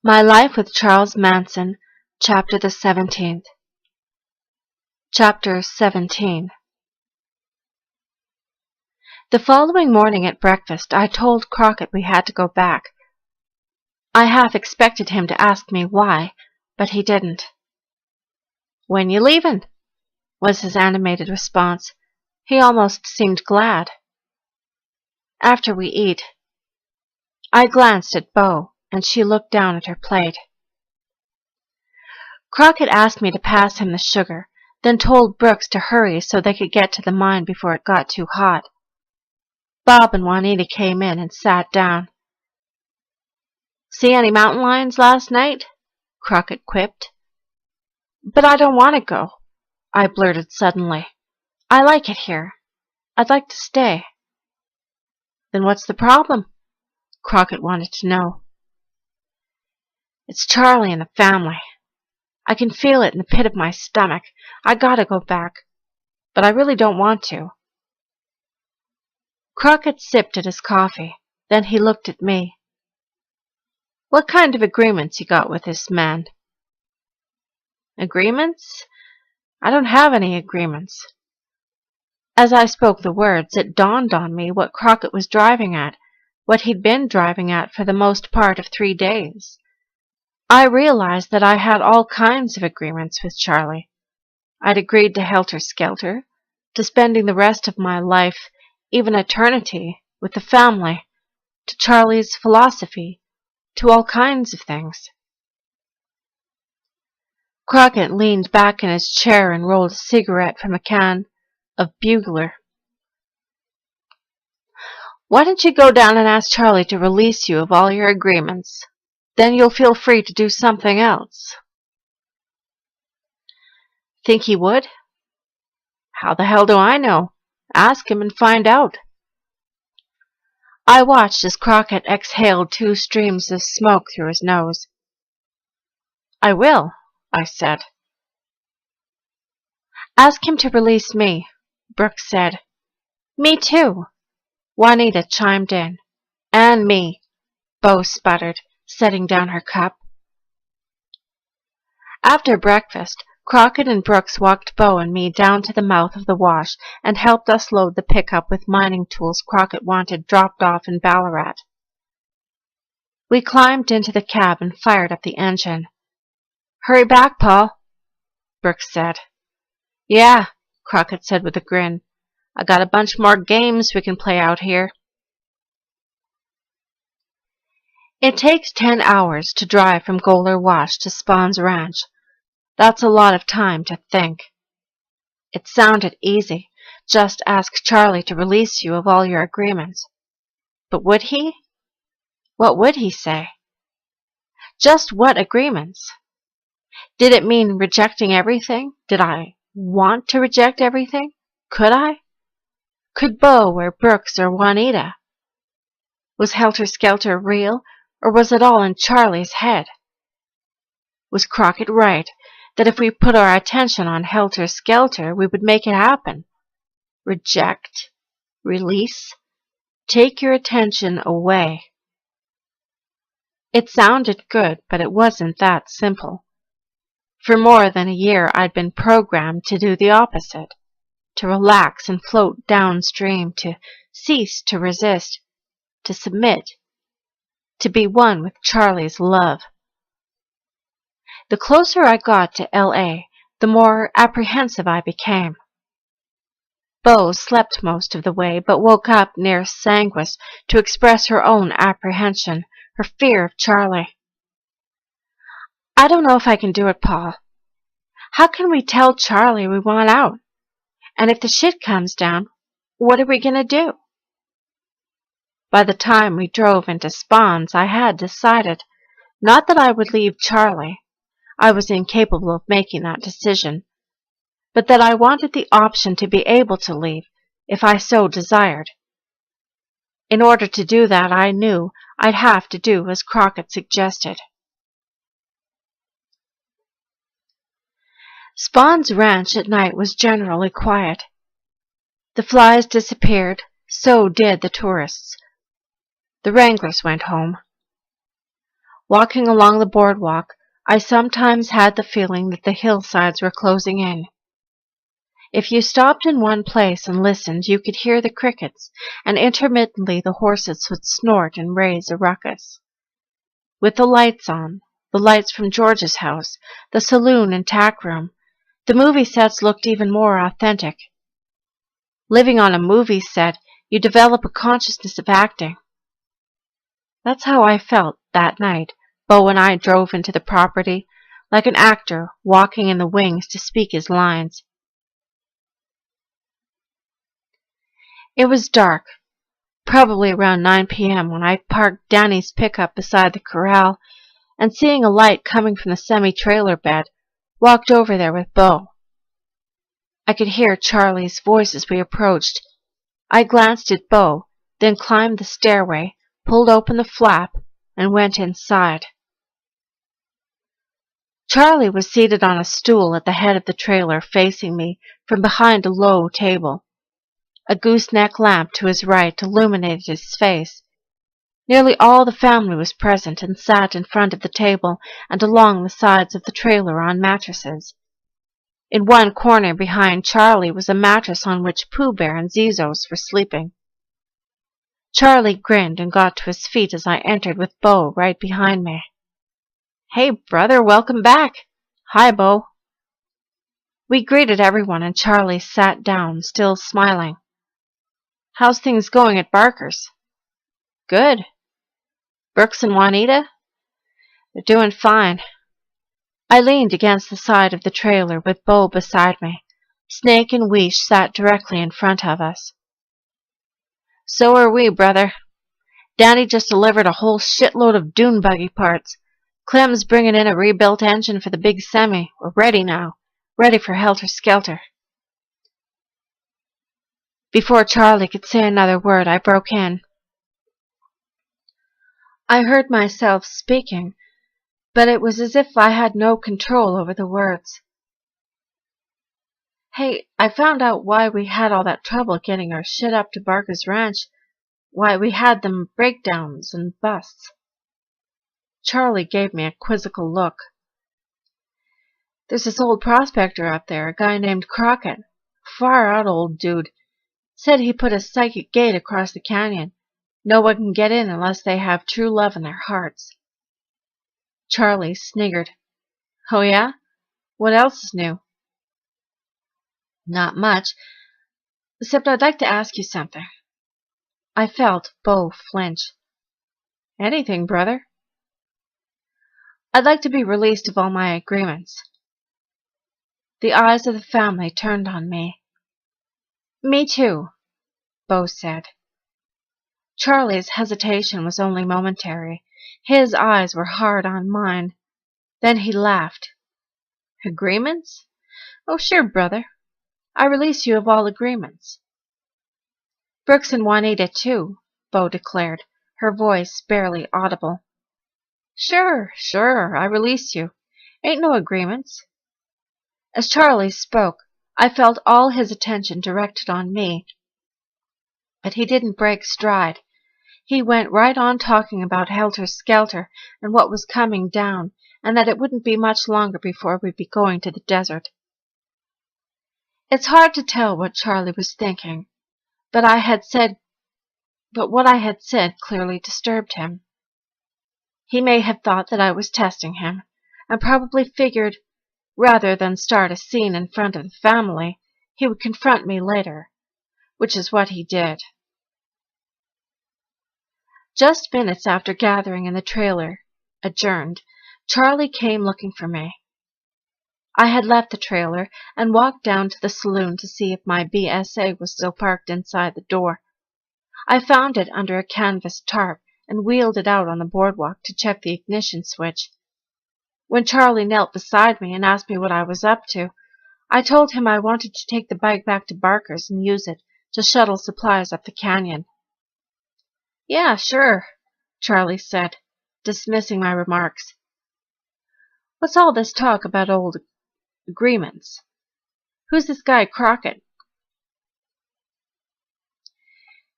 My Life with Charles Manson, Chapter the 17th. Chapter 17. The following morning at breakfast, I told Crockett we had to go back. I half expected him to ask me why, but he didn't. "When you leavin'?" was his animated response. He almost seemed glad. "After we eat." I glanced at Bo, and she looked down at her plate. Crockett asked me to pass him the sugar, then told Brooks to hurry so they could get to the mine before it got too hot. Bob and Juanita came in and sat down. "See any mountain lions last night?" Crockett quipped. "But I don't want to go," I blurted suddenly. "I like it here. I'd like to stay." "Then what's the problem?" Crockett wanted to know. "It's Charlie and the family. I can feel it in the pit of my stomach. I gotta go back, but I really don't want to." Crockett sipped at his coffee. Then he looked at me. "What kind of agreements you got with this man?" "Agreements? I don't have any agreements." As I spoke the words, it dawned on me what Crockett was driving at, what he'd been driving at for the most part of 3 days. I realized that I had all kinds of agreements with Charlie. I'd agreed to helter-skelter, to spending the rest of my life, even eternity, with the family, to Charlie's philosophy, to all kinds of things. Crockett leaned back in his chair and rolled a cigarette from a can of Bugler. "Why don't you go down and ask Charlie to release you of all your agreements? Then you'll feel free to do something else." "Think he would?" "How the hell do I know? Ask him and find out." I watched as Crockett exhaled 2 streams of smoke through his nose. "I will," I said. "Ask him to release me," Brooks said. "Me too," Juanita chimed in. "And me," Bo sputtered, setting down her cup. After breakfast, Crockett and Brooks walked Bo and me down to the mouth of the wash and helped us load the pickup with mining tools Crockett wanted dropped off in Ballarat. We climbed into the cab and fired up the engine. "Hurry back, Paul," Brooks said. "Yeah," Crockett said with a grin. "I got a bunch more games we can play out here." It takes 10 hours to drive from Goler Wash to Spawn's Ranch. That's a lot of time to think. It sounded easy. Just ask Charlie to release you of all your agreements. But would he? What would he say? Just what agreements? Did it mean rejecting everything? Did I want to reject everything? Could I? Could Bo or Brooks or Juanita? Was helter-skelter real, or was it all in Charlie's head? Was Crockett right, that if we put our attention on helter-skelter, we would make it happen? Reject, release, take your attention away. It sounded good, but it wasn't that simple. For more than a year, I'd been programmed to do the opposite, to relax and float downstream, to cease to resist, to submit, to be one with Charlie's love. The closer I got to L.A., the more apprehensive I became. Bo slept most of the way, but woke up near Sanguis to express her own apprehension, her fear of Charlie. "I don't know if I can do it, Paul. How can we tell Charlie we want out? And if the shit comes down, what are we going to do?" By the time we drove into Spawn's, I had decided, not that I would leave Charlie. I was incapable of making that decision, but that I wanted the option to be able to leave, if I so desired. In order to do that, I knew I'd have to do as Crockett suggested. Spawn's ranch at night was generally quiet. The flies disappeared, so did the tourists. The wranglers went home. Walking along the boardwalk, I sometimes had the feeling that the hillsides were closing in. If you stopped in one place and listened, you could hear the crickets, and intermittently the horses would snort and raise a ruckus. With the lights on, the lights from George's house, the saloon and tack room, the movie sets looked even more authentic. Living on a movie set, you develop a consciousness of acting. That's how I felt that night. Beau and I drove into the property, like an actor walking in the wings to speak his lines. It was dark, probably around 9 p.m. when I parked Danny's pickup beside the corral, and seeing a light coming from the semi-trailer bed, walked over there with Beau. I could hear Charlie's voice as we approached. I glanced at Beau, then climbed the stairway, pulled open the flap, and went inside. Charlie was seated on a stool at the head of the trailer, facing me from behind a low table. A gooseneck lamp to his right illuminated his face. Nearly all the family was present and sat in front of the table and along the sides of the trailer on mattresses. In one corner behind Charlie was a mattress on which Pooh Bear and Zizos were sleeping. Charlie grinned and got to his feet as I entered with Beau right behind me. "Hey, brother, welcome back." "Hi, Beau." We greeted everyone and Charlie sat down, still smiling. "How's things going at Barker's?" "Good." "Brooks and Juanita?" "They're doing fine." I leaned against the side of the trailer with Beau beside me. Snake and Weesh sat directly in front of us. "So are we, brother. Danny just delivered a whole shitload of dune buggy parts. Clem's bringing in a rebuilt engine for the big semi. We're ready now. Ready for helter-skelter." Before Charlie could say another word, I broke in. I heard myself speaking, but it was as if I had no control over the words. "Hey, I found out why we had all that trouble getting our shit up to Barker's ranch. Why we had them breakdowns and busts." Charlie gave me a quizzical look. "There's this old prospector up there, a guy named Crockett. Far out old dude. Said he put a psychic gate across the canyon. No one can get in unless they have true love in their hearts." Charlie sniggered. "Oh yeah? What else is new?" "Not much, except I'd like to ask you something." I felt Beau flinch. "Anything, brother." "I'd like to be released of all my agreements." The eyes of the family turned on me. "Me too," Beau said. Charlie's hesitation was only momentary. His eyes were hard on mine. Then he laughed. "Agreements? Oh, sure, brother. I release you of all agreements." "Brooks and Juanita, too," Beau declared, her voice barely audible. Sure, I release you. Ain't no agreements." As Charlie spoke, I felt all his attention directed on me. But he didn't break stride. He went right on talking about helter-skelter and what was coming down, and that it wouldn't be much longer before we'd be going to the desert. It's hard to tell what Charlie was thinking, but what I had said clearly disturbed him. He may have thought that I was testing him, and probably figured, rather than start a scene in front of the family, he would confront me later, which is what he did. Just minutes after gathering in the trailer adjourned, Charlie came looking for me. I had left the trailer and walked down to the saloon to see if my BSA was still parked inside the door. I found it under a canvas tarp and wheeled it out on the boardwalk to check the ignition switch. When Charlie knelt beside me and asked me what I was up to, I told him I wanted to take the bike back to Barker's and use it to shuttle supplies up the canyon. "Yeah, sure," Charlie said, dismissing my remarks. "What's all this talk about old agreements? Who's this guy Crockett?"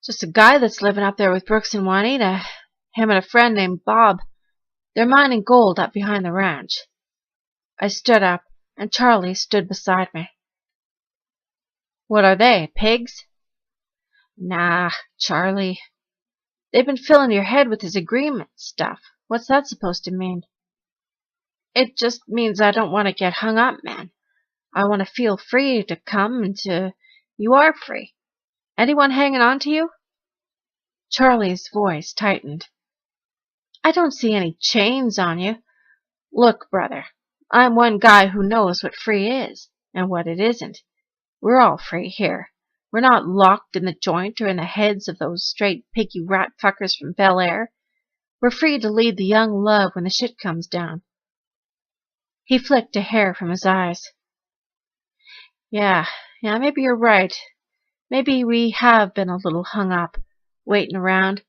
"Just a guy that's living up there with Brooks and Juanita. Him and a friend named Bob. They're mining gold up behind the ranch. I stood up, and Charlie stood beside me. What are they, pigs? Nah, Charlie. They've been filling your head with this agreement stuff. What's that supposed to mean? It just means I don't want to get hung up, man. I want to feel free to come and to... You are free. Anyone hanging on to you? Charlie's voice tightened. I don't see any chains on you. Look, brother, I'm one guy who knows what free is and what it isn't. We're all free here. We're not locked in the joint or in the heads of those straight piggy rat fuckers from Bel Air. We're free to lead the young love when the shit comes down. He flicked a hair from his eyes. Yeah, maybe you're right. Maybe we have been a little hung up, waiting around.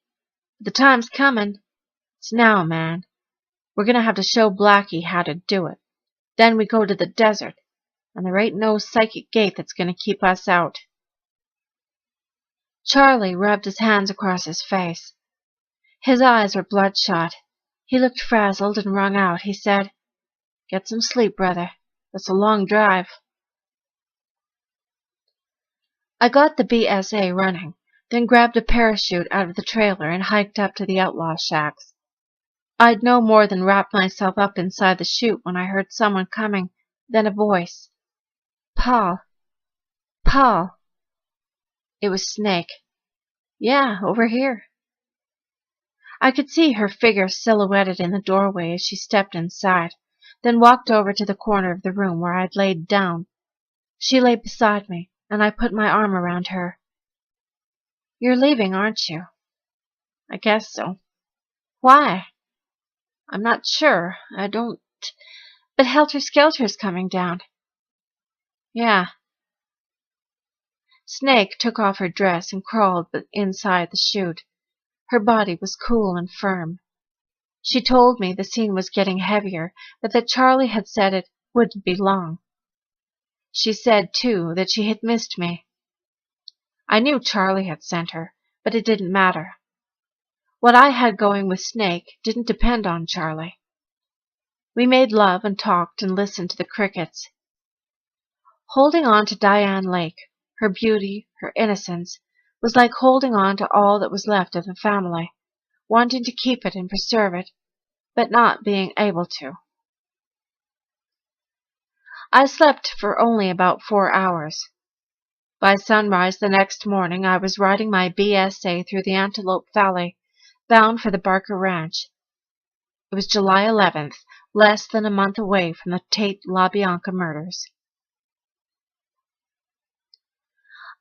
But the time's coming. It's now, man. We're gonna have to show Blackie how to do it. Then we go to the desert, and there ain't no psychic gate that's gonna keep us out. Charlie rubbed his hands across his face. His eyes were bloodshot. He looked frazzled and wrung out. He said, Get some sleep, brother. It's a long drive. I got the BSA running, then grabbed a parachute out of the trailer and hiked up to the outlaw shacks. I'd no more than wrapped myself up inside the chute when I heard someone coming, then a voice. Paul. Paul. It was Snake. Yeah, over here. I could see her figure silhouetted in the doorway as she stepped inside, then walked over to the corner of the room where I'd laid down. She lay beside me, and I put my arm around her. You're leaving, aren't you? I guess so. Why? I'm not sure. I don't... But Helter Skelter's coming down. Yeah. Snake took off her dress and crawled inside the chute. Her body was cool and firm. She told me the scene was getting heavier, but that Charlie had said it wouldn't be long. She said, too, that she had missed me. I knew Charlie had sent her, but it didn't matter. What I had going with Snake didn't depend on Charlie. We made love and talked and listened to the crickets. Holding on to Diane Lake, her beauty, her innocence, was like holding on to all that was left of the family, wanting to keep it and preserve it, but not being able to. I slept for only about 4 hours. By sunrise the next morning, I was riding my BSA through the Antelope Valley, bound for the Barker Ranch. It was July 11th, less than a month away from the Tate LaBianca murders.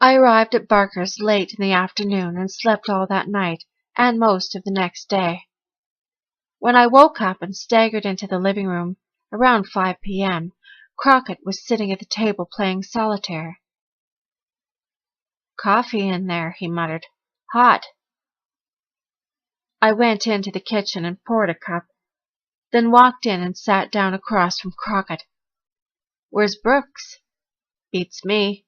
I arrived at Barker's late in the afternoon and slept all that night and most of the next day. When I woke up and staggered into the living room around 5 p.m., Crockett was sitting at the table playing solitaire. Coffee in there, he muttered. Hot. I went into the kitchen and poured a cup, then walked in and sat down across from Crockett. Where's Brooks? Beats me.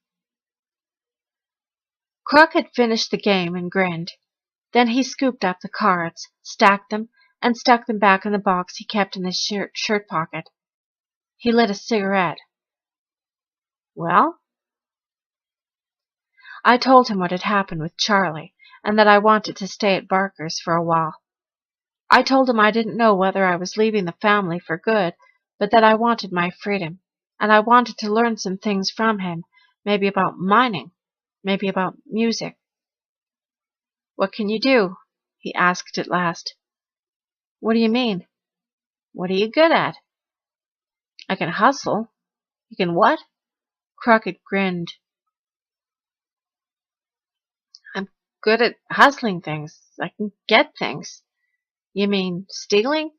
Crockett finished the game and grinned. Then he scooped up the cards, stacked them, and stuck them back in the box he kept in his shirt pocket. He lit a cigarette. Well? I told him what had happened with Charlie, and that I wanted to stay at Barker's for a while. I told him I didn't know whether I was leaving the family for good, but that I wanted my freedom, and I wanted to learn some things from him, maybe about mining, maybe about music. What can you do? He asked at last. What do you mean? What are you good at? I can hustle. You can what? Crockett grinned. I'm good at hustling things. I can get things. You mean stealing?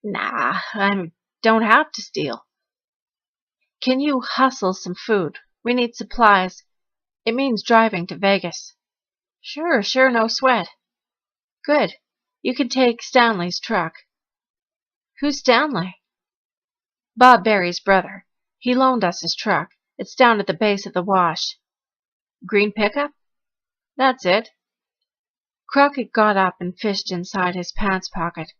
Nah, I don't have to steal. Can you hustle some food? We need supplies. It means driving to Vegas. Sure, no sweat. Good. You can take Stanley's truck. Who's Stanley? Bob Barry's brother. He loaned us his truck. It's down at the base of the wash. Green pickup? That's it. Crockett got up and fished inside his pants pocket.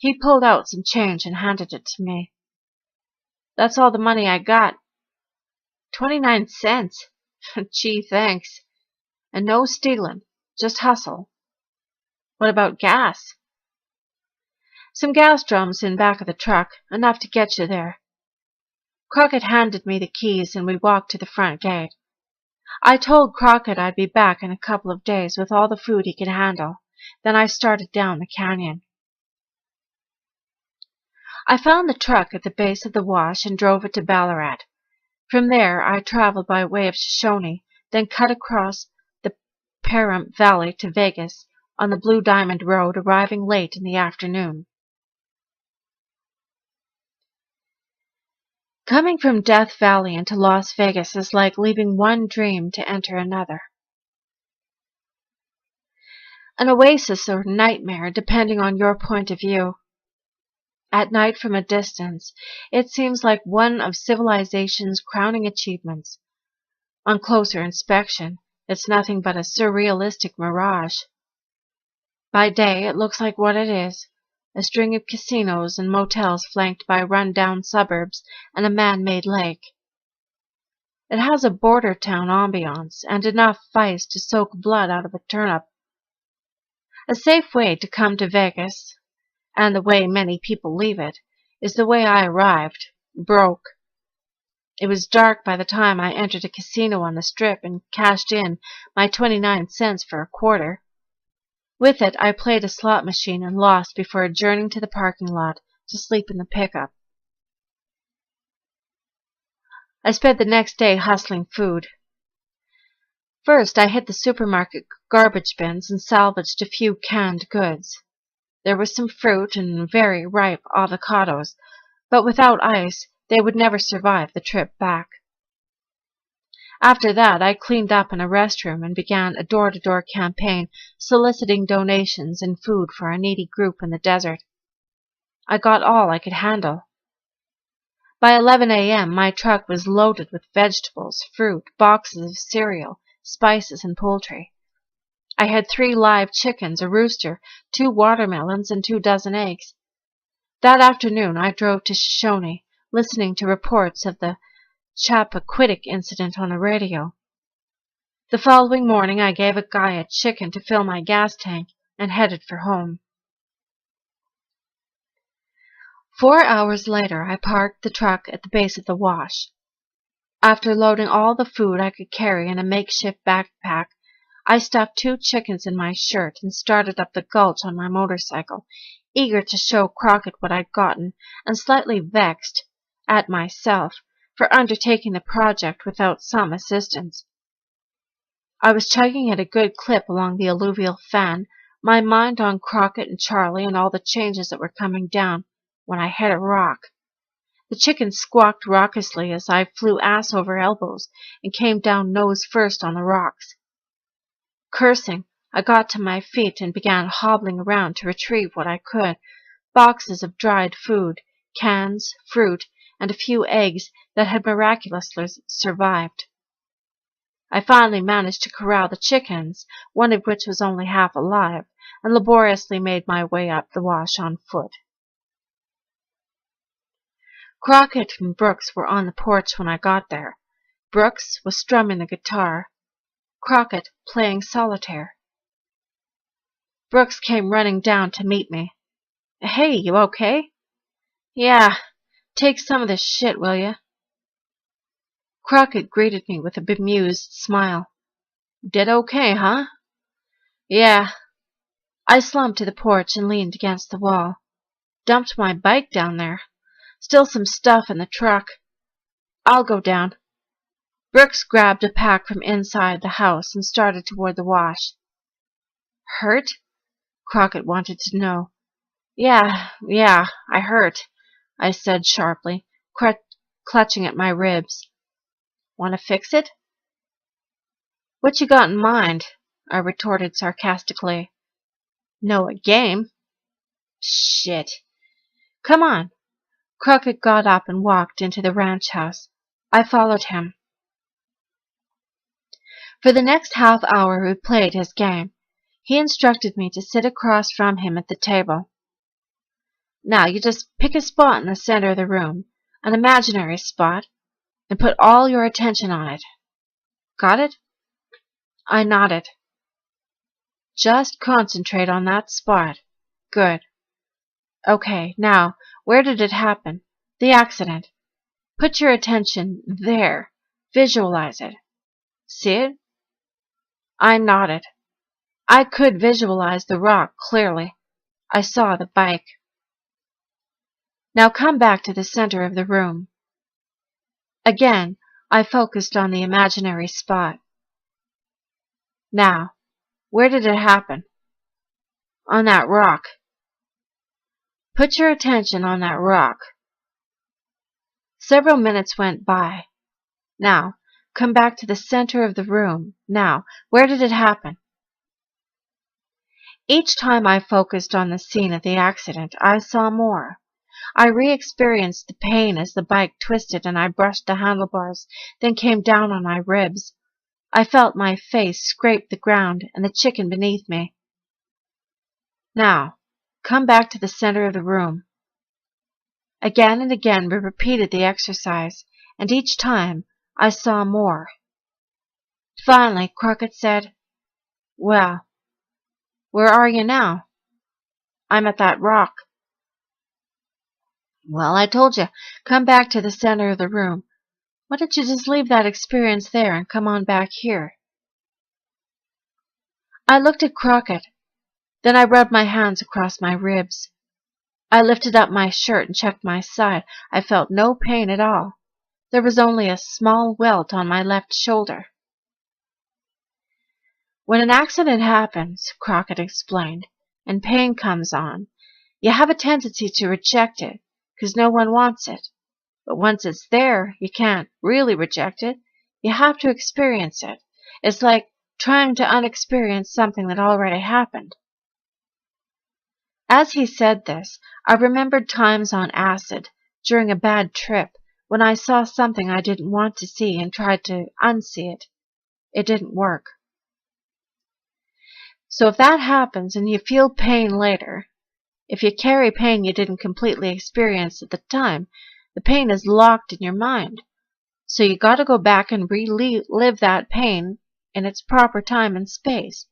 He pulled out some change and handed it to me. "That's all the money I got." 29 cents. Gee, thanks. And no stealing, just hustle. What about gas? Some gas drums in back of the truck, enough to get you there. Crockett handed me the keys and we walked to the front gate. I told Crockett I'd be back in a couple of days with all the food he could handle. Then I started down the canyon. I found the truck at the base of the wash and drove it to Ballarat. From there, I traveled by way of Shoshone, then cut across the Pahrump Valley to Vegas on the Blue Diamond Road, arriving late in the afternoon. Coming from Death Valley into Las Vegas is like leaving one dream to enter another. An oasis or nightmare, depending on your point of view. At night from a distance, it seems like one of civilization's crowning achievements. On closer inspection, it's nothing but a surrealistic mirage. By day, it looks like what it is, a string of casinos and motels flanked by run-down suburbs and a man-made lake. It has a border town ambiance and enough vice to soak blood out of a turnip. A safe way to come to Vegas, and the way many people leave it, is the way I arrived, broke. It was dark by the time I entered a casino on the Strip and cashed in my 29 cents for a quarter. With it, I played a slot machine and lost before adjourning to the parking lot to sleep in the pickup. I spent the next day hustling food. First, I hit the supermarket garbage bins and salvaged a few canned goods. There was some fruit and very ripe avocados, but without ice, they would never survive the trip back. After that, I cleaned up in a restroom and began a door-to-door campaign soliciting donations and food for a needy group in the desert. I got all I could handle. By 11 a.m., my truck was loaded with vegetables, fruit, boxes of cereal, spices, and poultry. I had 3 live chickens, a rooster, 2 watermelons, and 2 dozen eggs. That afternoon, I drove to Shoshone, listening to reports of the Chappaquiddick incident on the radio. The following morning, I gave a guy a chicken to fill my gas tank and headed for home. 4 hours later, I parked the truck at the base of the wash. After loading all the food I could carry in a makeshift backpack, I stuffed 2 chickens in my shirt and started up the gulch on my motorcycle, eager to show Crockett what I'd gotten and slightly vexed at myself for undertaking the project without some assistance. I was chugging at a good clip along the alluvial fan, my mind on Crockett and Charlie and all the changes that were coming down, when I hit a rock. The chickens squawked raucously as I flew ass over elbows and came down nose first on the rocks. Cursing, I got to my feet and began hobbling around to retrieve what I could, boxes of dried food, cans, fruit, and a few eggs that had miraculously survived. I finally managed to corral the chickens, one of which was only half alive, and laboriously made my way up the wash on foot. Crockett and Brooks were on the porch when I got there. Brooks was strumming the guitar, Crockett playing solitaire. Brooks came running down to meet me. "Hey, you okay?" "Yeah, take some of this shit, will you?" Crockett greeted me with a bemused smile. "Did okay, huh?" "Yeah." I slumped to the porch and leaned against the wall. "Dumped my bike down there. Still some stuff in the truck. I'll go down." Brooks grabbed a pack from inside the house and started toward the wash. "Hurt?" Crockett wanted to know. Yeah, I hurt," I said sharply, clutching at my ribs. "Want to fix it?" "What you got in mind?" I retorted sarcastically. "Know a game?" "Shit." "Come on." Crockett got up and walked into the ranch house. I followed him. For the next half hour we played his game. He instructed me to sit across from him at the table. Now you just pick a spot in the center of the room, an imaginary spot, and put all your attention on it. Got it? I nodded. Just concentrate on that spot. Good. Okay, now, where did it happen? The accident. Put your attention there. Visualize it. See it? I nodded. I could visualize the rock clearly. I saw the bike. Now come back to the center of the room. Again, I focused on the imaginary spot. Now, where did it happen? On that rock. Put your attention on that rock. Several minutes went by. Now, come back to the center of the room. Now, where did it happen? Each time I focused on the scene of the accident, I saw more. I re-experienced the pain as the bike twisted and I brushed the handlebars, then came down on my ribs. I felt my face scrape the ground and the chicken beneath me. Now, come back to the center of the room. Again and again we repeated the exercise, and each time I saw more. Finally, Crockett said, "Well, where are you now?" "I'm at that rock." "Well, I told you, come back to the center of the room. Why don't you just leave that experience there and come on back here?" I looked at Crockett. Then I rubbed my hands across my ribs. I lifted up my shirt and checked my side. I felt no pain at all. There was only a small welt on my left shoulder. "When an accident happens," Crockett explained, "and pain comes on, you have a tendency to reject it, 'cause no one wants it. But once it's there, you can't really reject it. You have to experience it. It's like trying to unexperience something that already happened." As he said this, I remembered times on acid, during a bad trip, when I saw something I didn't want to see and tried to unsee it. It didn't work. So if that happens and you feel pain later, if you carry pain you didn't completely experience at the time, the pain is locked in your mind. So you got to go back and relive that pain in its proper time and space.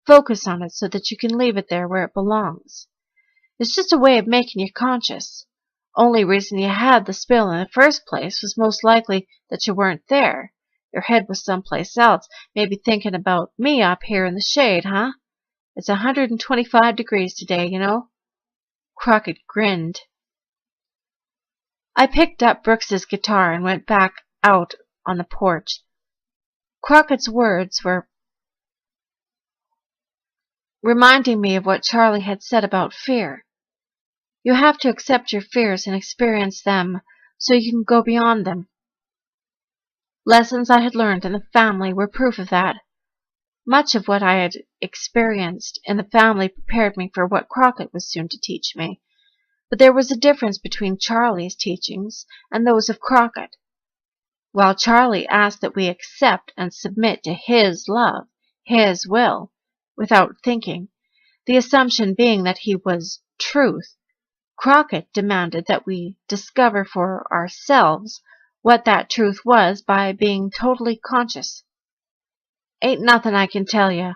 Focus on it so that you can leave it there where it belongs. It's just a way of making you conscious. Only reason you had the spill in the first place was most likely that you weren't there. Your head was someplace else, maybe thinking about me up here in the shade, huh? It's 125 degrees today, you know. Crockett grinned. I picked up Brooks's guitar and went back out on the porch. Crockett's words were reminding me of what Charlie had said about fear. You have to accept your fears and experience them so you can go beyond them. Lessons I had learned in the family were proof of that. Much of what I had experienced in the family prepared me for what Crockett was soon to teach me. But there was a difference between Charlie's teachings and those of Crockett. While Charlie asked that we accept and submit to his love, his will, without thinking, the assumption being that he was truth, Crockett demanded that we discover for ourselves what that truth was by being totally conscious. "Ain't nothing I can tell you.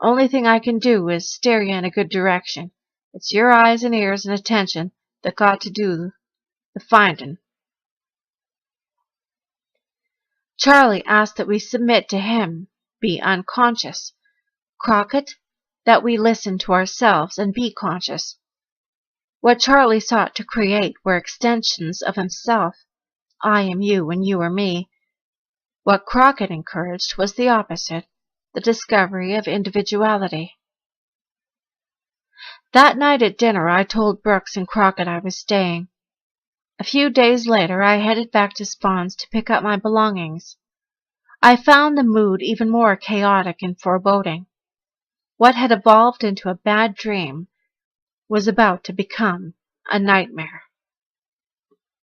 Only thing I can do is steer you in a good direction. It's your eyes and ears and attention that got to do the finding." Charlie asked that we submit to him, be unconscious. Crockett, that we listen to ourselves and be conscious. What Charlie sought to create were extensions of himself. I am you and you are me. What Crockett encouraged was the opposite, the discovery of individuality. That night at dinner I told Brooks and Crockett I was staying. A few days later I headed back to Spawn's to pick up my belongings. I found the mood even more chaotic and foreboding. What had evolved into a bad dream was about to become a nightmare.